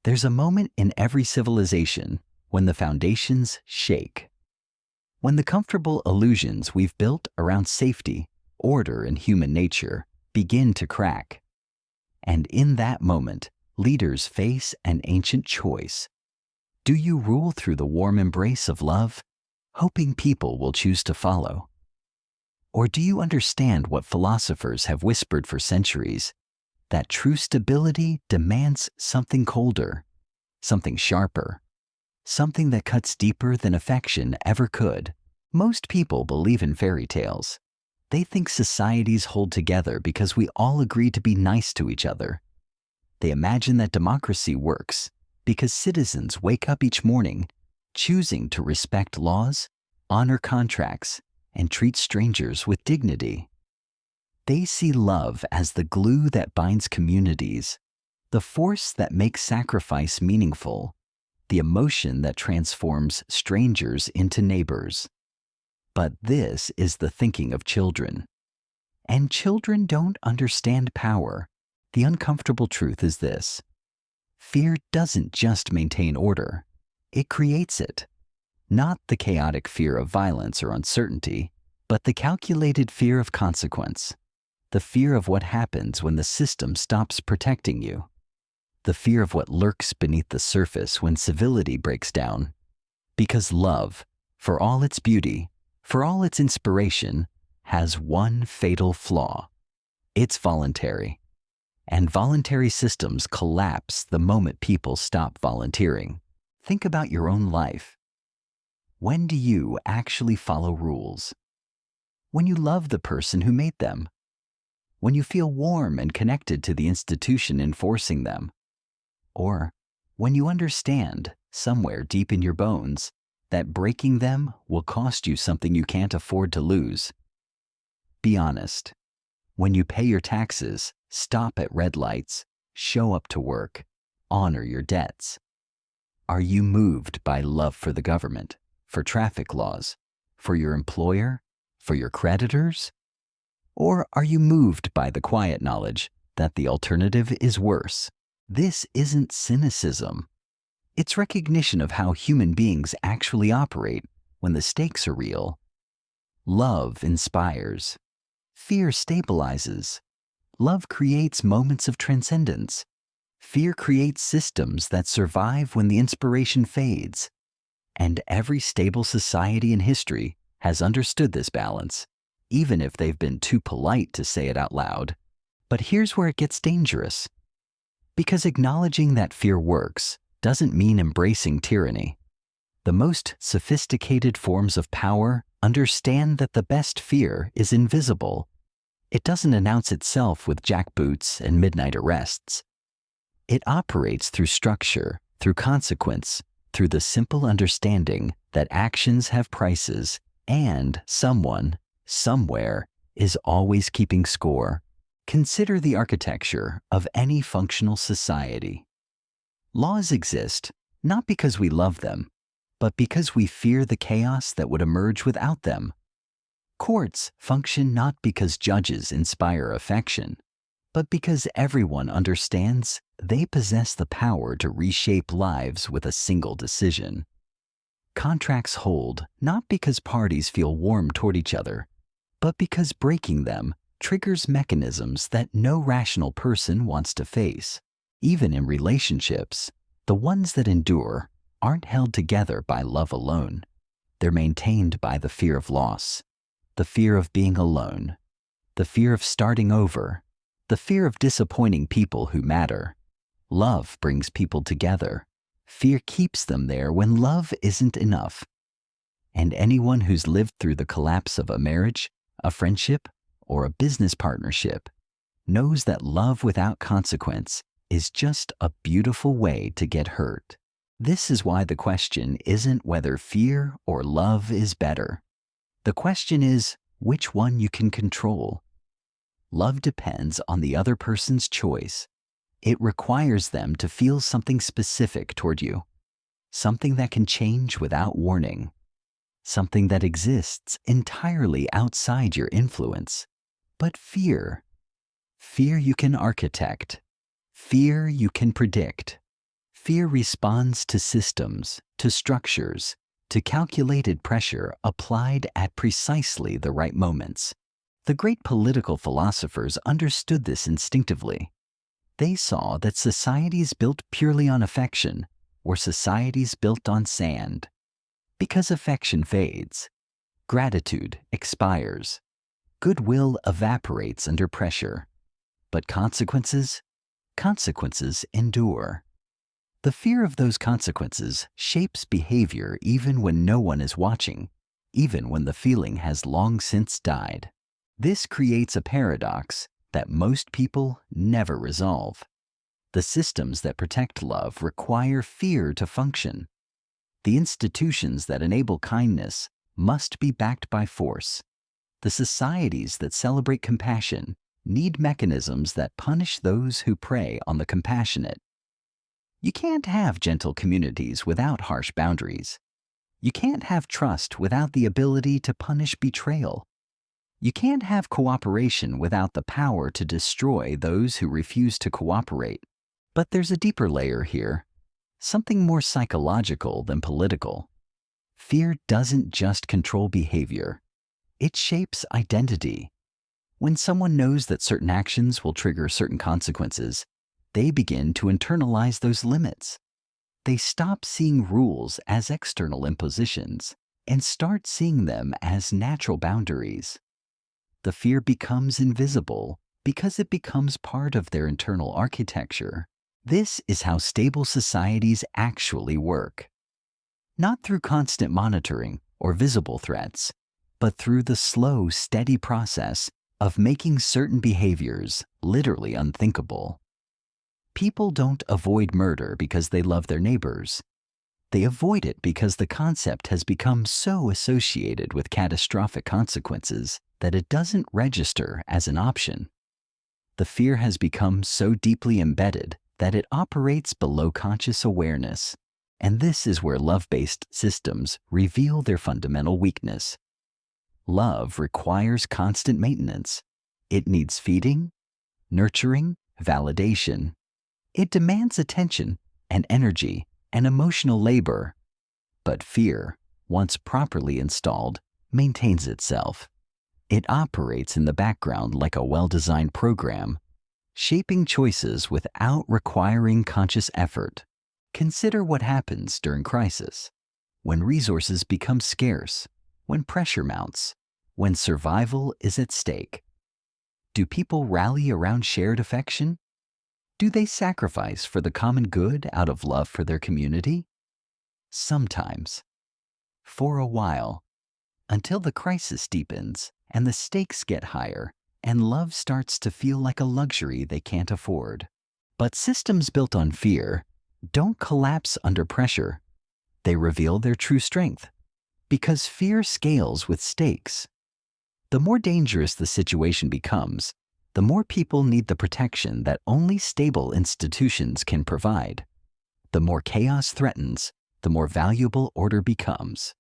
There's a moment in every civilization when the foundations shake. When the comfortable illusions we've built around safety, order, and human nature begin to crack. And in that moment, leaders face an ancient choice. Do you rule through the warm embrace of love, hoping people will choose to follow? Or do you understand what philosophers have whispered for centuries, that true stability demands something colder, something sharper, something that cuts deeper than affection ever could? Most people believe in fairy tales. They think societies hold together because we all agree to be nice to each other. They imagine that democracy works because citizens wake up each morning choosing to respect laws, honor contracts, and treat strangers with dignity. They see love as the glue that binds communities, the force that makes sacrifice meaningful, the emotion that transforms strangers into neighbors. But this is the thinking of children. And children don't understand power. The uncomfortable truth is this: fear doesn't just maintain order, it creates it. Not the chaotic fear of violence or uncertainty, but the calculated fear of consequence. The fear of what happens when the system stops protecting you. The fear of what lurks beneath the surface when civility breaks down. Because love, for all its beauty, for all its inspiration, has one fatal flaw. It's voluntary. And voluntary systems collapse the moment people stop volunteering. Think about your own life. When do you actually follow rules? When you love the person who made them. When you feel warm and connected to the institution enforcing them. Or when you understand, somewhere deep in your bones, that breaking them will cost you something you can't afford to lose. Be honest. When you pay your taxes, stop at red lights, show up to work, honor your debts. Are you moved by love for the government, for traffic laws, for your employer, for your creditors? Or are you moved by the quiet knowledge that the alternative is worse? This isn't cynicism. It's recognition of how human beings actually operate when the stakes are real. Love inspires. Fear stabilizes. Love creates moments of transcendence. Fear creates systems that survive when the inspiration fades. And every stable society in history has understood this balance, even if they've been too polite to say it out loud. But here's where it gets dangerous. Because acknowledging that fear works doesn't mean embracing tyranny. The most sophisticated forms of power understand that the best fear is invisible. It doesn't announce itself with jackboots and midnight arrests. It operates through structure, through consequence, through the simple understanding that actions have prices and someone, somewhere, is always keeping score. Consider the architecture of any functional society. Laws exist not because we love them, but because we fear the chaos that would emerge without them. Courts function not because judges inspire affection, but because everyone understands they possess the power to reshape lives with a single decision. Contracts hold not because parties feel warm toward each other, but because breaking them triggers mechanisms that no rational person wants to face. Even in relationships, the ones that endure aren't held together by love alone. They're maintained by the fear of loss, the fear of being alone, the fear of starting over, the fear of disappointing people who matter. Love brings people together. Fear keeps them there when love isn't enough. And anyone who's lived through the collapse of a marriage, a friendship, or a business partnership knows that love without consequence is just a beautiful way to get hurt. This is why the question isn't whether fear or love is better. The question is which one you can control. Love depends on the other person's choice. It requires them to feel something specific toward you, something that can change without warning, something that exists entirely outside your influence. But fear you can architect. Fear you can predict. Fear responds to systems, to structures, to calculated pressure applied at precisely the right moments. The great political philosophers understood this instinctively. They saw that societies built purely on affection were societies built on sand. Because affection fades, gratitude expires, goodwill evaporates under pressure. But consequences endure. The fear of those consequences shapes behavior even when no one is watching, even when the feeling has long since died. This creates a paradox that most people never resolve. The systems that protect love require fear to function. The institutions that enable kindness must be backed by force. The societies that celebrate compassion need mechanisms that punish those who prey on the compassionate. You can't have gentle communities without harsh boundaries. You can't have trust without the ability to punish betrayal. You can't have cooperation without the power to destroy those who refuse to cooperate. But there's a deeper layer here, something more psychological than political. Fear doesn't just control behavior. It shapes identity. When someone knows that certain actions will trigger certain consequences, they begin to internalize those limits. They stop seeing rules as external impositions and start seeing them as natural boundaries. The fear becomes invisible because it becomes part of their internal architecture. This is how stable societies actually work. Not through constant monitoring or visible threats, but through the slow, steady process of making certain behaviors literally unthinkable. People don't avoid murder because they love their neighbors. They avoid it because the concept has become so associated with catastrophic consequences that it doesn't register as an option. The fear has become so deeply embedded that it operates below conscious awareness, and this is where love-based systems reveal their fundamental weakness. Love requires constant maintenance. It needs feeding, nurturing, validation. It demands attention and energy and emotional labor. But fear, once properly installed, maintains itself. It operates in the background like a well-designed program, shaping choices without requiring conscious effort. Consider what happens during crisis, when resources become scarce, when pressure mounts, when survival is at stake. Do people rally around shared affection? Do they sacrifice for the common good out of love for their community? Sometimes. For a while. Until the crisis deepens and the stakes get higher and love starts to feel like a luxury they can't afford. But systems built on fear don't collapse under pressure. They reveal their true strength. Because fear scales with stakes. The more dangerous the situation becomes, the more people need the protection that only stable institutions can provide. The more chaos threatens, the more valuable order becomes.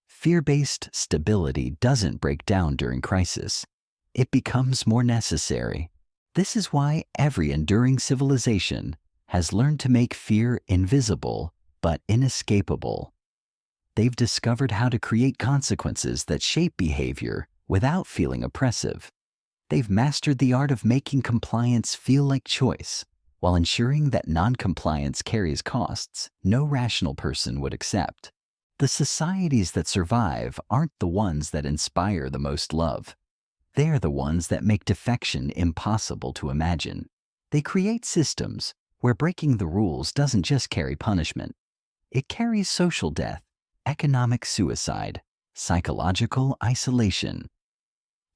Fear-based stability doesn't break down during crisis. It becomes more necessary. This is why every enduring civilization has learned to make fear invisible but inescapable. They've discovered how to create consequences that shape behavior without feeling oppressive. They've mastered the art of making compliance feel like choice, while ensuring that non-compliance carries costs no rational person would accept. The societies that survive aren't the ones that inspire the most love. They're the ones that make defection impossible to imagine. They create systems where breaking the rules doesn't just carry punishment. It carries social death, economic suicide, psychological isolation.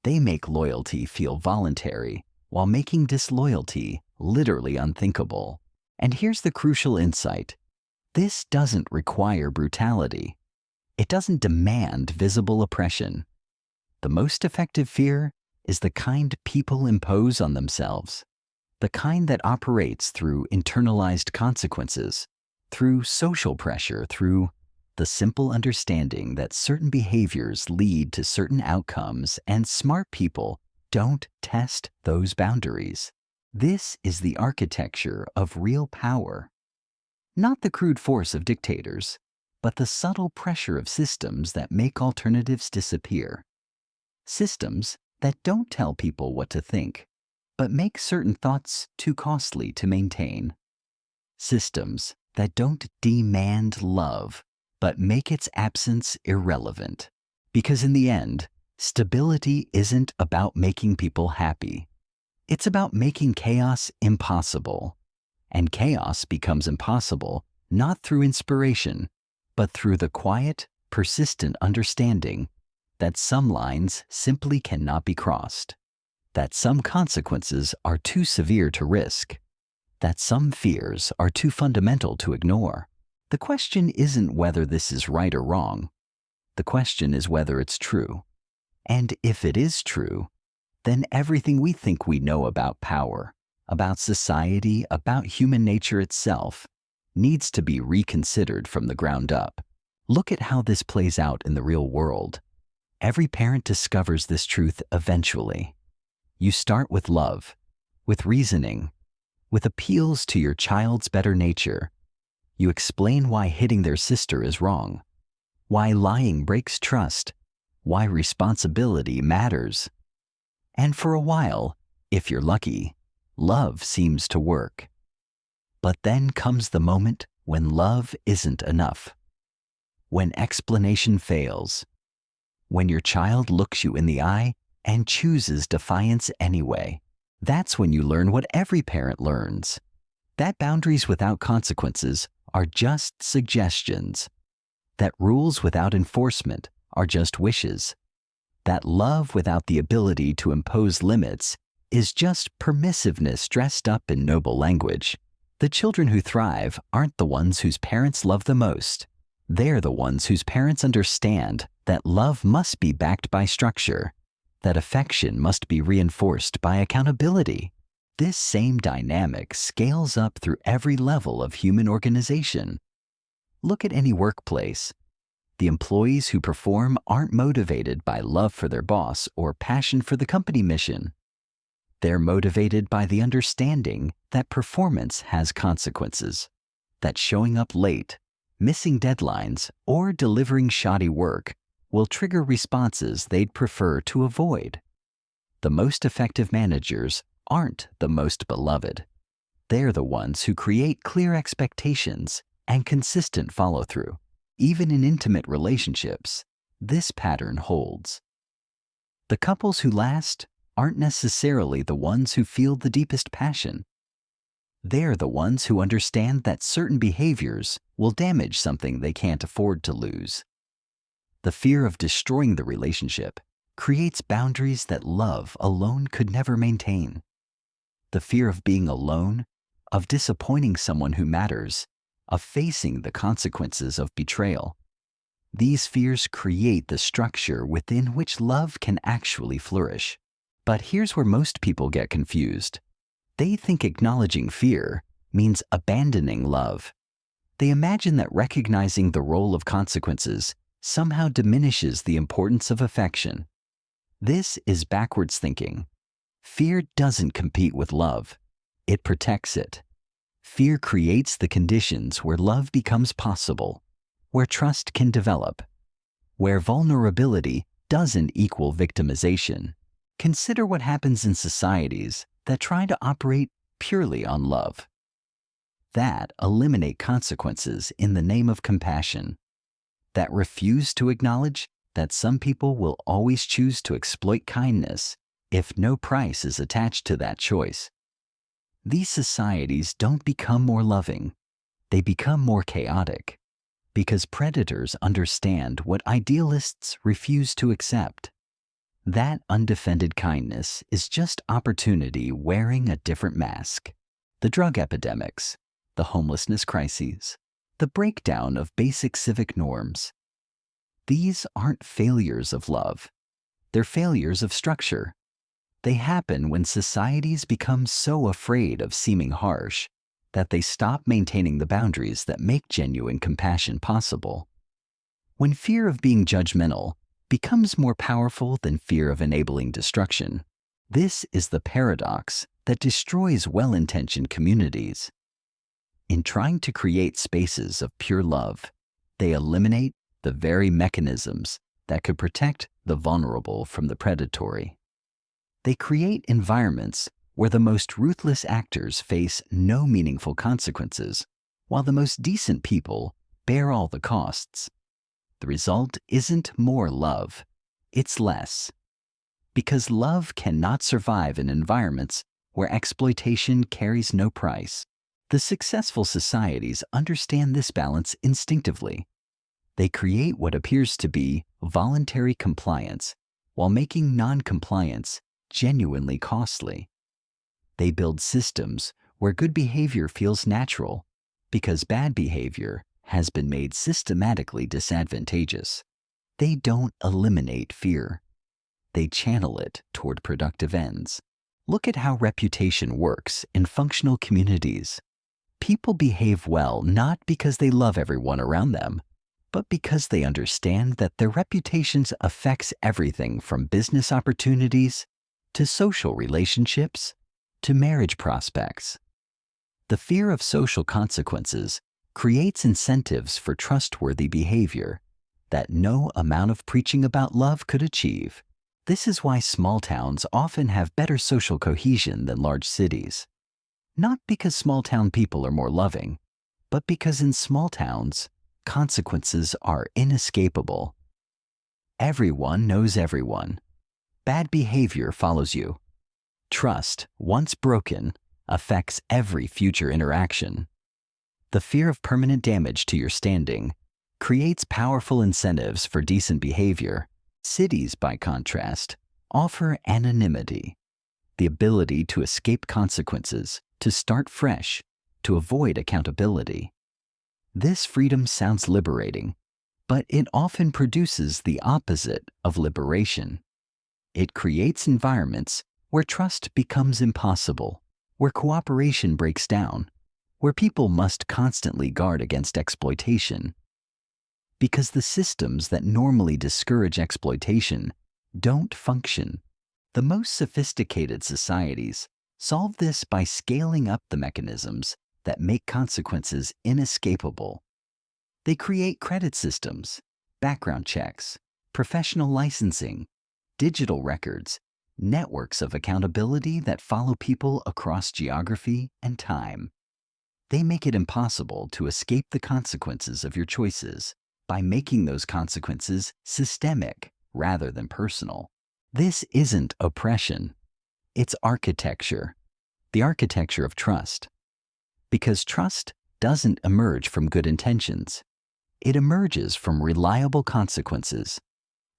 They make loyalty feel voluntary while making disloyalty literally unthinkable. And here's the crucial insight. This doesn't require brutality. It doesn't demand visible oppression. The most effective fear is the kind people impose on themselves, the kind that operates through internalized consequences, through social pressure, through the simple understanding that certain behaviors lead to certain outcomes and smart people don't test those boundaries. This is the architecture of real power. Not the crude force of dictators, but the subtle pressure of systems that make alternatives disappear. Systems that don't tell people what to think, but make certain thoughts too costly to maintain. Systems that don't demand love, but make its absence irrelevant. Because in the end, stability isn't about making people happy. It's about making chaos impossible. And chaos becomes impossible not through inspiration, but through the quiet, persistent understanding that some lines simply cannot be crossed, that some consequences are too severe to risk, that some fears are too fundamental to ignore. The question isn't whether this is right or wrong. The question is whether it's true. And if it is true, then everything we think we know about power, about society, about human nature itself, needs to be reconsidered from the ground up. Look at how this plays out in the real world. Every parent discovers this truth eventually. You start with love, with reasoning, with appeals to your child's better nature. You explain why hitting their sister is wrong, why lying breaks trust, why responsibility matters. And for a while, if you're lucky, love seems to work. But then comes the moment when love isn't enough. When explanation fails. When your child looks you in the eye and chooses defiance anyway. That's when you learn what every parent learns. That boundaries without consequences are just suggestions. That rules without enforcement are just wishes. That love without the ability to impose limits is just permissiveness dressed up in noble language. The children who thrive aren't the ones whose parents love the most. They're the ones whose parents understand that love must be backed by structure, that affection must be reinforced by accountability. This same dynamic scales up through every level of human organization. Look at any workplace. The employees who perform aren't motivated by love for their boss or passion for the company mission. They're motivated by the understanding that performance has consequences, that showing up late, missing deadlines, or delivering shoddy work will trigger responses they'd prefer to avoid. The most effective managers aren't the most beloved. They're the ones who create clear expectations and consistent follow-through. Even in intimate relationships, this pattern holds. The couples who last aren't necessarily the ones who feel the deepest passion. They're the ones who understand that certain behaviors will damage something they can't afford to lose. The fear of destroying the relationship creates boundaries that love alone could never maintain. The fear of being alone, of disappointing someone who matters, of facing the consequences of betrayal. These fears create the structure within which love can actually flourish. But here's where most people get confused. They think acknowledging fear means abandoning love. They imagine that recognizing the role of consequences somehow diminishes the importance of affection. This is backwards thinking. Fear doesn't compete with love. It protects it. Fear creates the conditions where love becomes possible, where trust can develop, where vulnerability doesn't equal victimization. Consider what happens in societies that try to operate purely on love, that eliminate consequences in the name of compassion, that refuse to acknowledge that some people will always choose to exploit kindness if no price is attached to that choice. These societies don't become more loving, they become more chaotic, because predators understand what idealists refuse to accept. That undefended kindness is just opportunity wearing a different mask. The drug epidemics, the homelessness crises, the breakdown of basic civic norms. These aren't failures of love. They're failures of structure. They happen when societies become so afraid of seeming harsh that they stop maintaining the boundaries that make genuine compassion possible. When fear of being judgmental becomes more powerful than fear of enabling destruction, this is the paradox that destroys well-intentioned communities. In trying to create spaces of pure love, they eliminate the very mechanisms that could protect the vulnerable from the predatory. They create environments where the most ruthless actors face no meaningful consequences, while the most decent people bear all the costs. The result isn't more love, it's less. Because love cannot survive in environments where exploitation carries no price. The successful societies understand this balance instinctively. They create what appears to be voluntary compliance while making non-compliance genuinely costly. They build systems where good behavior feels natural because bad behavior has been made systematically disadvantageous. They don't eliminate fear. They channel it toward productive ends. Look at how reputation works in functional communities. People behave well not because they love everyone around them, but because they understand that their reputations affects everything from business opportunities to social relationships to marriage prospects. The fear of social consequences creates incentives for trustworthy behavior that no amount of preaching about love could achieve. This is why small towns often have better social cohesion than large cities. Not because small town people are more loving, but because in small towns, consequences are inescapable. Everyone knows everyone. Bad behavior follows you. Trust, once broken, affects every future interaction. The fear of permanent damage to your standing creates powerful incentives for decent behavior. Cities, by contrast, offer anonymity, the ability to escape consequences, to start fresh, to avoid accountability. This freedom sounds liberating, but it often produces the opposite of liberation. It creates environments where trust becomes impossible, where cooperation breaks down, where people must constantly guard against exploitation. Because the systems that normally discourage exploitation don't function. The most sophisticated societies solve this by scaling up the mechanisms that make consequences inescapable. They create credit systems, background checks, professional licensing, digital records, networks of accountability that follow people across geography and time. They make it impossible to escape the consequences of your choices by making those consequences systemic rather than personal. This isn't oppression. It's architecture, the architecture of trust. Because trust doesn't emerge from good intentions. It emerges from reliable consequences,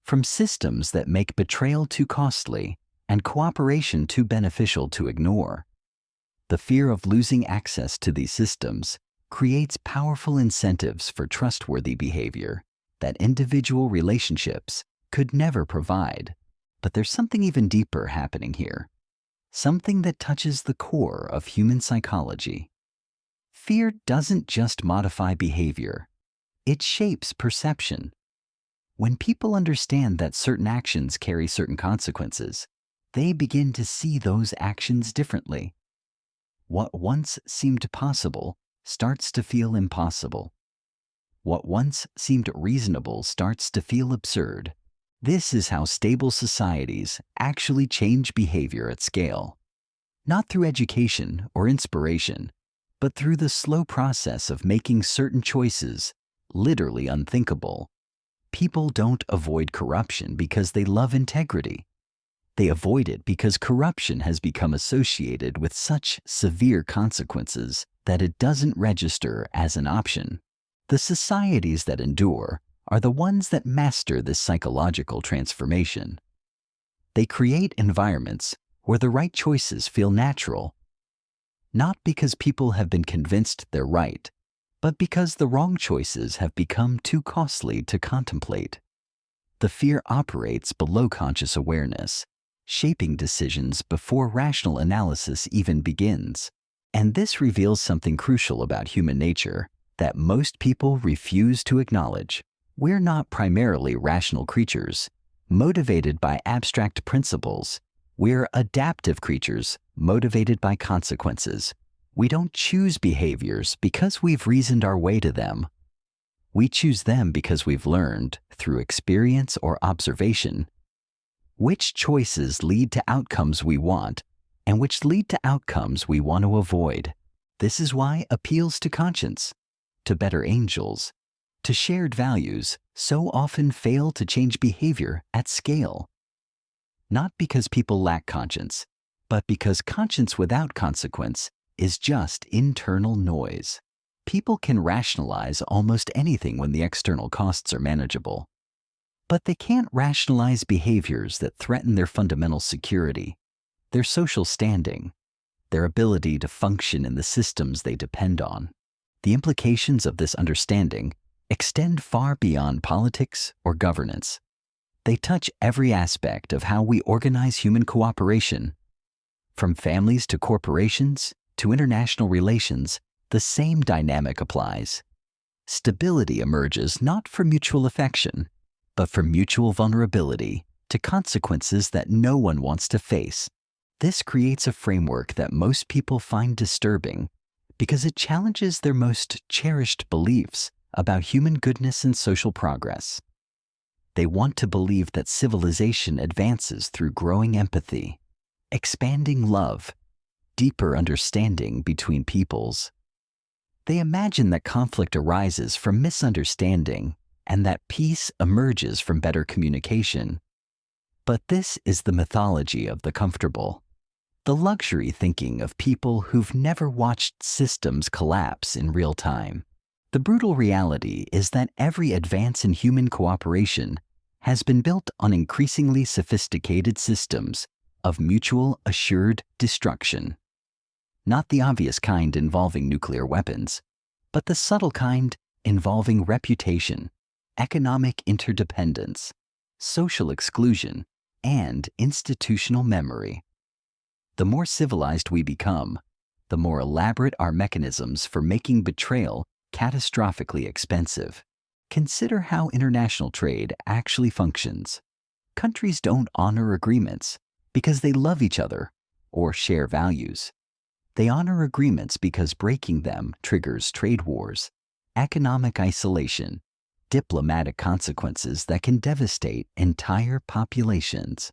from systems that make betrayal too costly and cooperation too beneficial to ignore. The fear of losing access to these systems creates powerful incentives for trustworthy behavior that individual relationships could never provide. But there's something even deeper happening here, something that touches the core of human psychology. Fear doesn't just modify behavior, it shapes perception. When people understand that certain actions carry certain consequences, they begin to see those actions differently. What once seemed possible starts to feel impossible. What once seemed reasonable starts to feel absurd. This is how stable societies actually change behavior at scale. Not through education or inspiration, but through the slow process of making certain choices literally unthinkable. People don't avoid corruption because they love integrity. They avoid it because corruption has become associated with such severe consequences that it doesn't register as an option. The societies that endure are the ones that master this psychological transformation. They create environments where the right choices feel natural, not because people have been convinced they're right, but because the wrong choices have become too costly to contemplate. The fear operates below conscious awareness, shaping decisions before rational analysis even begins. And this reveals something crucial about human nature that most people refuse to acknowledge. We're not primarily rational creatures, motivated by abstract principles. We're adaptive creatures, motivated by consequences. We don't choose behaviors because we've reasoned our way to them. We choose them because we've learned, through experience or observation, which choices lead to outcomes we want and which lead to outcomes we want to avoid. This is why appeals to conscience, to better angels, to shared values so often fail to change behavior at scale. Not because people lack conscience, but because conscience without consequence is just internal noise. People can rationalize almost anything when the external costs are manageable. But they can't rationalize behaviors that threaten their fundamental security, their social standing, their ability to function in the systems they depend on. The implications of this understanding extend far beyond politics or governance. They touch every aspect of how we organize human cooperation. From families to corporations to international relations, the same dynamic applies. Stability emerges not from mutual affection, but from mutual vulnerability to consequences that no one wants to face. This creates a framework that most people find disturbing because it challenges their most cherished beliefs about human goodness and social progress. They want to believe that civilization advances through growing empathy, expanding love, deeper understanding between peoples. They imagine that conflict arises from misunderstanding and that peace emerges from better communication. But this is the mythology of the comfortable, the luxury thinking of people who've never watched systems collapse in real time. The brutal reality is that every advance in human cooperation has been built on increasingly sophisticated systems of mutual assured destruction. Not the obvious kind involving nuclear weapons, but the subtle kind involving reputation, economic interdependence, social exclusion, and institutional memory. The more civilized we become, the more elaborate our mechanisms for making betrayal catastrophically expensive. Consider how international trade actually functions. Countries don't honor agreements because they love each other or share values. They honor agreements because breaking them triggers trade wars, economic isolation, diplomatic consequences that can devastate entire populations.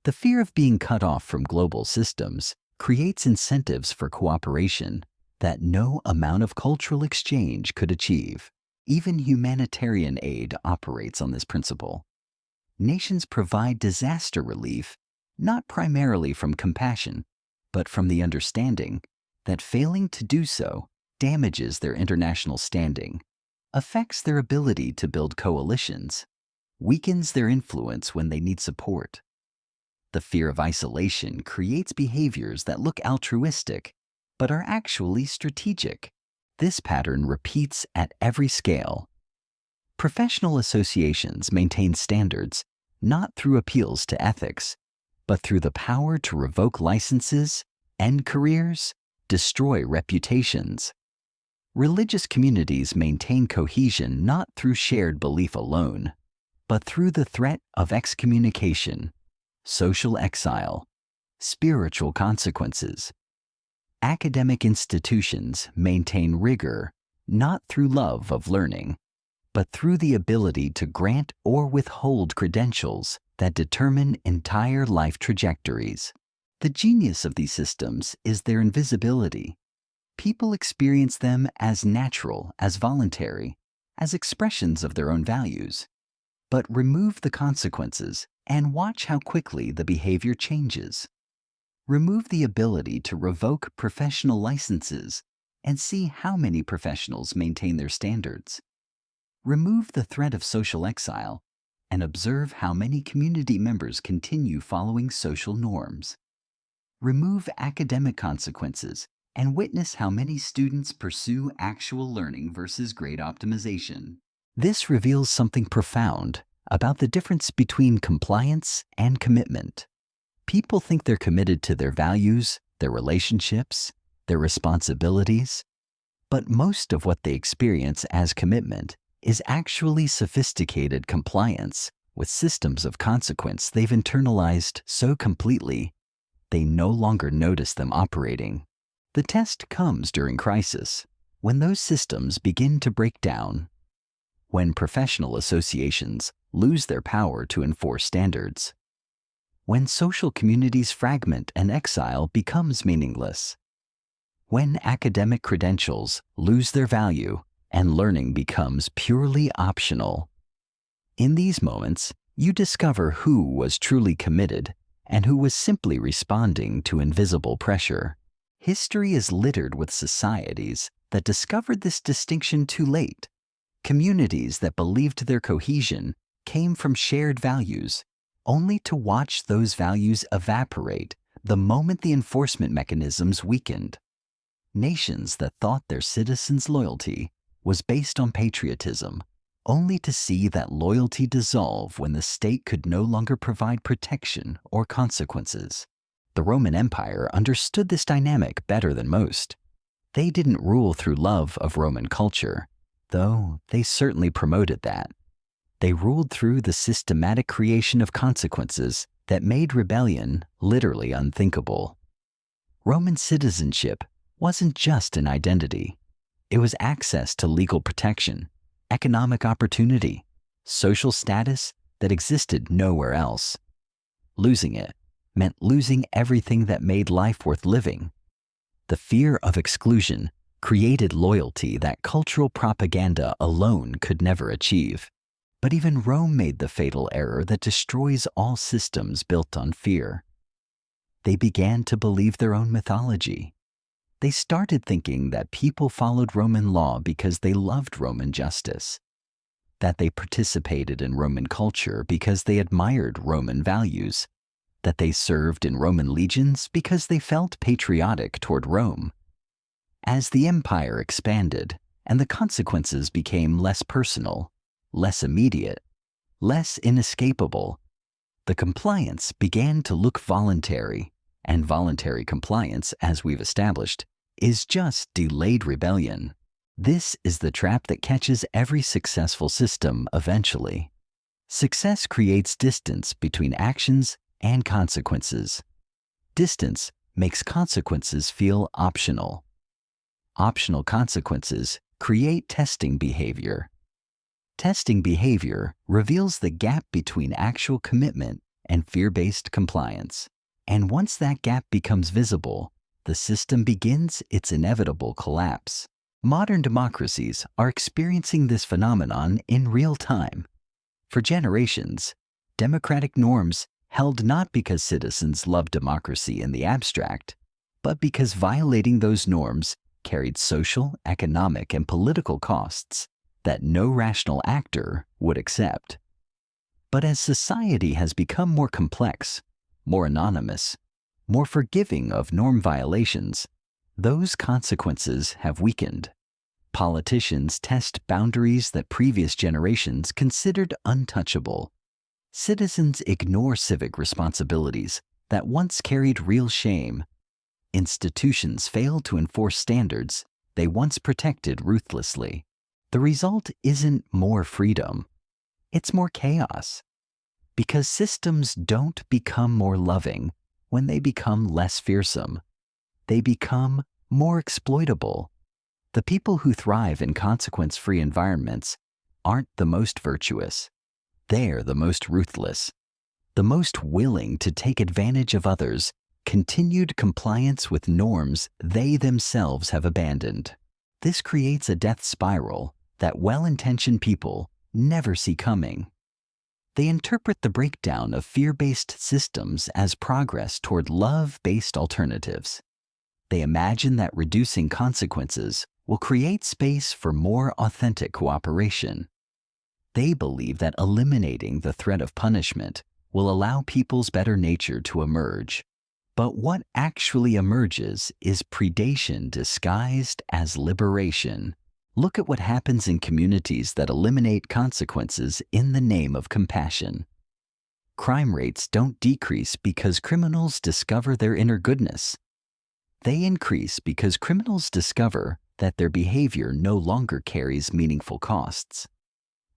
The fear of being cut off from global systems creates incentives for cooperation that no amount of cultural exchange could achieve. Even humanitarian aid operates on this principle. Nations provide disaster relief not primarily from compassion, but from the understanding that failing to do so damages their international standing, affects their ability to build coalitions, weakens their influence when they need support. The fear of isolation creates behaviors that look altruistic, but are actually strategic. This pattern repeats at every scale. Professional associations maintain standards not through appeals to ethics, but through the power to revoke licenses, end careers, destroy reputations. Religious communities maintain cohesion not through shared belief alone, but through the threat of excommunication, social exile, spiritual consequences. Academic institutions maintain rigor not through love of learning, but through the ability to grant or withhold credentials that determine entire life trajectories. The genius of these systems is their invisibility. People experience them as natural, as voluntary, as expressions of their own values. But remove the consequences and watch how quickly the behavior changes. Remove the ability to revoke professional licenses and see how many professionals maintain their standards. Remove the threat of social exile and observe how many community members continue following social norms. Remove academic consequences and witness how many students pursue actual learning versus grade optimization. This reveals something profound about the difference between compliance and commitment. People think they're committed to their values, their relationships, their responsibilities, but most of what they experience as commitment is actually sophisticated compliance with systems of consequence they've internalized so completely they no longer notice them operating. The test comes during crisis, when those systems begin to break down, when professional associations lose their power to enforce standards, when social communities fragment and exile becomes meaningless, when academic credentials lose their value and learning becomes purely optional. In these moments, you discover who was truly committed and who was simply responding to invisible pressure. History is littered with societies that discovered this distinction too late. Communities that believed their cohesion came from shared values, only to watch those values evaporate the moment the enforcement mechanisms weakened. Nations that thought their citizens' loyalty was based on patriotism, only to see that loyalty dissolve when the state could no longer provide protection or consequences. The Roman Empire understood this dynamic better than most. They didn't rule through love of Roman culture, though they certainly promoted that. They ruled through the systematic creation of consequences that made rebellion literally unthinkable. Roman citizenship wasn't just an identity. It was access to legal protection, economic opportunity, social status that existed nowhere else. Losing it meant losing everything that made life worth living. The fear of exclusion created loyalty that cultural propaganda alone could never achieve. But even Rome made the fatal error that destroys all systems built on fear. They began to believe their own mythology. They started thinking that people followed Roman law because they loved Roman justice, that they participated in Roman culture because they admired Roman values, that they served in Roman legions because they felt patriotic toward Rome. As the empire expanded and the consequences became less personal, less immediate, less inescapable, the compliance began to look voluntary, and voluntary compliance, as we've established, is just delayed rebellion. This is the trap that catches every successful system eventually. Success creates distance between actions and consequences. Distance makes consequences feel optional. Optional consequences create testing behavior. Testing behavior reveals the gap between actual commitment and fear-based compliance. And once that gap becomes visible, the system begins its inevitable collapse. Modern democracies are experiencing this phenomenon in real time. For generations, democratic norms held not because citizens loved democracy in the abstract, but because violating those norms carried social, economic, and political costs that no rational actor would accept. But as society has become more complex, more anonymous, more forgiving of norm violations, those consequences have weakened. Politicians test boundaries that previous generations considered untouchable. Citizens ignore civic responsibilities that once carried real shame. Institutions fail to enforce standards they once protected ruthlessly. The result isn't more freedom, it's more chaos. Because systems don't become more loving when they become less fearsome. They become more exploitable. The people who thrive in consequence-free environments aren't the most virtuous. They're the most ruthless, the most willing to take advantage of others' continued compliance with norms they themselves have abandoned. This creates a death spiral that well-intentioned people never see coming. They interpret the breakdown of fear-based systems as progress toward love-based alternatives. They imagine that reducing consequences will create space for more authentic cooperation. They believe that eliminating the threat of punishment will allow people's better nature to emerge. But what actually emerges is predation disguised as liberation. Look at what happens in communities that eliminate consequences in the name of compassion. Crime rates don't decrease because criminals discover their inner goodness. They increase because criminals discover that their behavior no longer carries meaningful costs.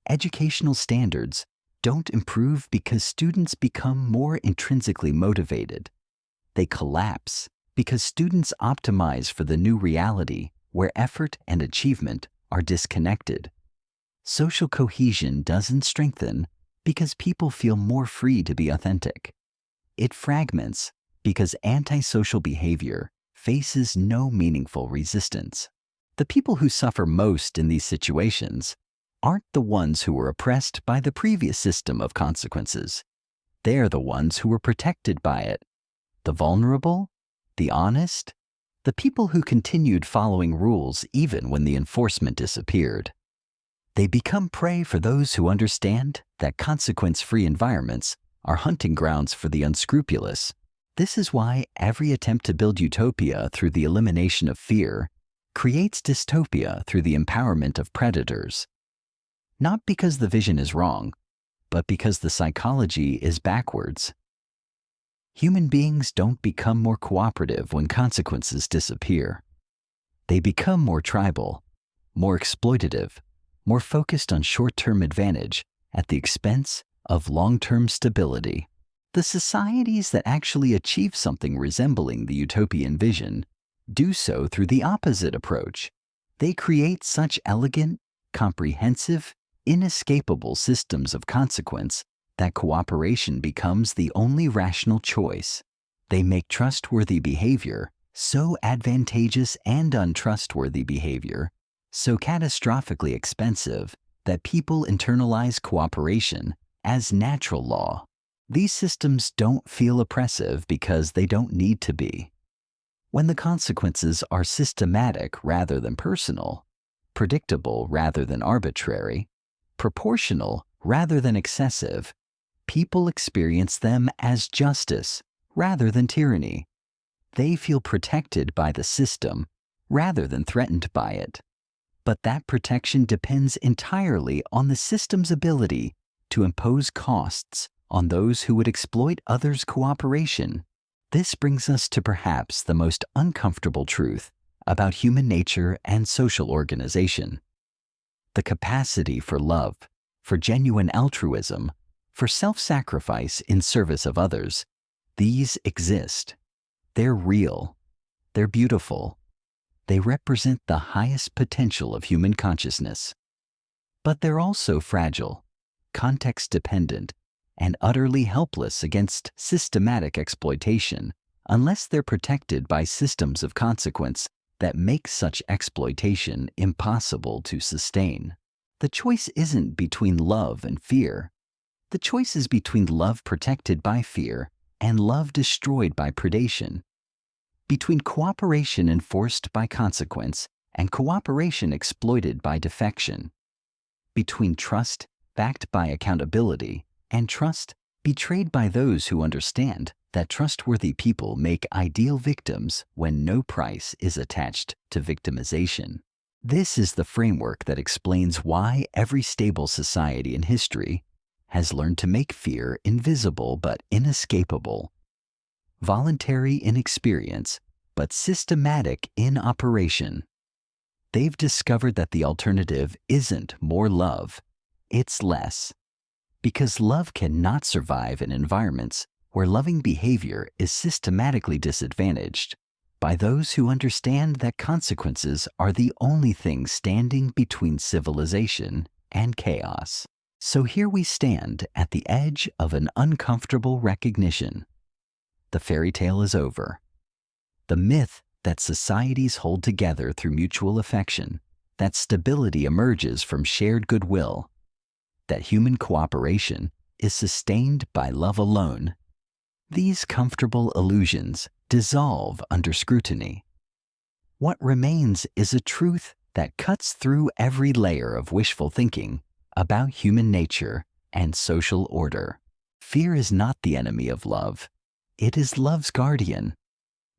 Educational standards don't improve because students become more intrinsically motivated. They collapse Because students optimize for the new reality where effort and achievement are disconnected. Social cohesion doesn't strengthen because people feel more free to be authentic. It fragments because antisocial behavior faces no meaningful resistance. The people who suffer most in these situations aren't the ones who were oppressed by the previous system of consequences. They're the ones who were protected by it. The vulnerable, the honest, the people who continued following rules even when the enforcement disappeared. They become prey for those who understand that consequence-free environments are hunting grounds for the unscrupulous. This is why every attempt to build utopia through the elimination of fear creates dystopia through the empowerment of predators. Not because the vision is wrong, but because the psychology is backwards. Human beings don't become more cooperative when consequences disappear. They become more tribal, more exploitative, more focused on short-term advantage at the expense of long-term stability. The societies that actually achieve something resembling the utopian vision do so through the opposite approach. They create such elegant, comprehensive, inescapable systems of consequence that cooperation becomes the only rational choice. They make trustworthy behavior so advantageous and untrustworthy behavior so catastrophically expensive that people internalize cooperation as natural law. These systems don't feel oppressive because they don't need to be. When the consequences are systematic rather than personal, predictable rather than arbitrary, proportional rather than excessive, people experience them as justice rather than tyranny. They feel protected by the system rather than threatened by it. But that protection depends entirely on the system's ability to impose costs on those who would exploit others' cooperation. This brings us to perhaps the most uncomfortable truth about human nature and social organization. The capacity for love, for genuine altruism, for self-sacrifice in service of others, these exist. They're real. They're beautiful. They represent the highest potential of human consciousness. But they're also fragile, context-dependent, and utterly helpless against systematic exploitation unless they're protected by systems of consequence that make such exploitation impossible to sustain. The choice isn't between love and fear. The choice is between love protected by fear and love destroyed by predation. Between cooperation enforced by consequence and cooperation exploited by defection. Between trust backed by accountability and trust betrayed by those who understand that trustworthy people make ideal victims when no price is attached to victimization. This is the framework that explains why every stable society in history has learned to make fear invisible but inescapable, voluntary in experience but systematic in operation. They've discovered that the alternative isn't more love, it's less. Because love cannot survive in environments where loving behavior is systematically disadvantaged by those who understand that consequences are the only thing standing between civilization and chaos. So here we stand at the edge of an uncomfortable recognition. The fairy tale is over. The myth that societies hold together through mutual affection, that stability emerges from shared goodwill, that human cooperation is sustained by love alone. These comfortable illusions dissolve under scrutiny. What remains is a truth that cuts through every layer of wishful thinking about human nature and social order. Fear is not the enemy of love. It is love's guardian.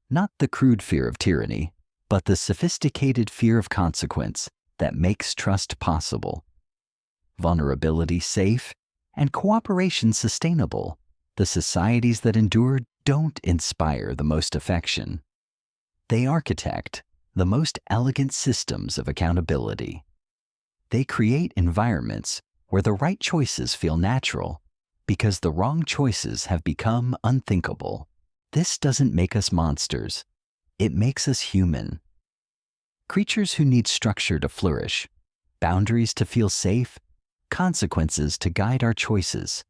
Not the crude fear of tyranny, but the sophisticated fear of consequence that makes trust possible, vulnerability safe, and cooperation sustainable. The societies that endure don't inspire the most affection. They architect the most elegant systems of accountability. They create environments where the right choices feel natural because the wrong choices have become unthinkable. This doesn't make us monsters. It makes us human. Creatures who need structure to flourish, boundaries to feel safe, consequences to guide our choices.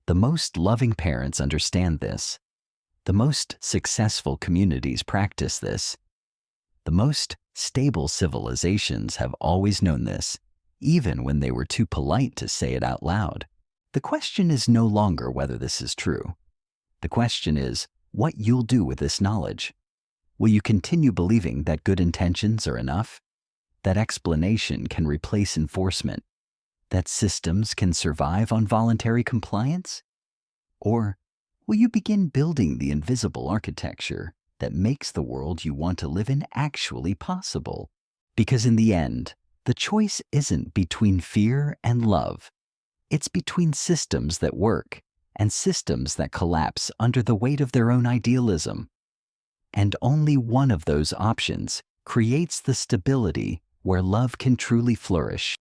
The most loving parents understand this. The most successful communities practice this. The most stable civilizations have always known this, even when they were too polite to say it out loud. The question is no longer whether this is true. The question is what you'll do with this knowledge. Will you continue believing that good intentions are enough? That explanation can replace enforcement? That systems can survive on voluntary compliance? Or will you begin building the invisible architecture that makes the world you want to live in actually possible? Because in the end, the choice isn't between fear and love. It's between systems that work and systems that collapse under the weight of their own idealism. And only one of those options creates the stability where love can truly flourish.